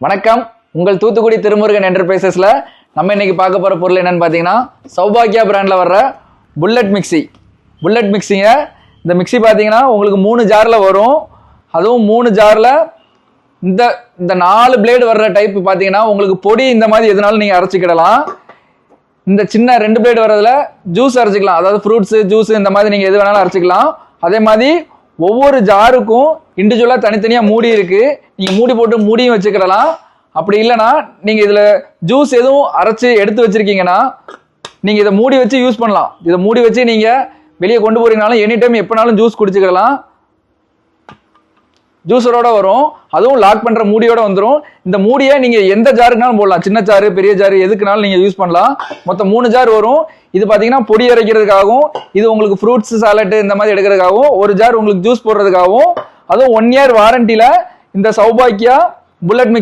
வணக்கம். உங்கள் தூத்துக்குடி திருமுருகன் என்டர்பிரைசஸ்ல நம்ம இன்னைக்கு பார்க்க போற பொருள் என்னன்னு பார்த்தீங்கன்னா சௌபாக்கியா பிராண்ட்ல வர்ற புல்லட் மிக்சி. புல்லட் மிக்சிங்க. இந்த மிக்சி பார்த்தீங்கன்னா உங்களுக்கு 3 ஜார்ல வரும். அதுவும் 3 ஜார்ல இந்த இந்த 4 பிளேடு வர்ற டைப் பார்த்தீங்கன்னா உங்களுக்கு பொடி இந்த மாதிரி எதுனாலும் நீங்க அரைச்சிக்கிடலாம். இந்த சின்ன 2 பிளேடு வர்றதுல ஜூஸ் அரைச்சிக்கலாம். அதாவது ஃப்ரூட்ஸ் ஜூஸ் இந்த மாதிரி நீங்க எது வேணாலும் அரைச்சிக்கலாம். அதே மாதிரி ஒவ்வொரு ஜாருக்கும் இண்டிவிஜுவலா தனித்தனியா மூடி இருக்கு. நீங்க மூடி போட்டு மூடியும் வச்சுக்கலாம். அப்படி இல்லைன்னா நீங்க இதுல ஜூஸ் எதுவும் அரைச்சு எடுத்து வச்சிருக்கீங்கன்னா நீங்க இதை மூடி வச்சு யூஸ் பண்ணலாம். இதை மூடி வச்சு நீங்க வெளியே கொண்டு போறீங்கனாலும் எனி டைம் எப்பனாலும் ஜூஸ் குடிச்சுக்கலாம். ஜூஸரோட வரும். அதுவும் லாக் பண்ற மூடியோட வந்துடும். இந்த மூடியை நீங்க எந்த ஜாருக்குனாலும் போடலாம். சின்ன ஜாரு பெரிய ஜாரு எதுக்குனாலும் நீங்க யூஸ் பண்ணலாம். மொத்தம் 3 ஜார் வரும். இது பாத்தீங்கன்னா பொடி அரைக்கிறதுக்காகவும், இது உங்களுக்கு ஃப்ரூட்ஸ் சாலட் இந்த மாதிரி எடுக்கிறதுக்காகவும், ஒரு ஜார் உங்களுக்கு ஜூஸ் போடுறதுக்காகவும், அதுவும் 1 இயர் வாரண்டில இந்த சௌபாக்கியா புல்லட் மிக்ஸ்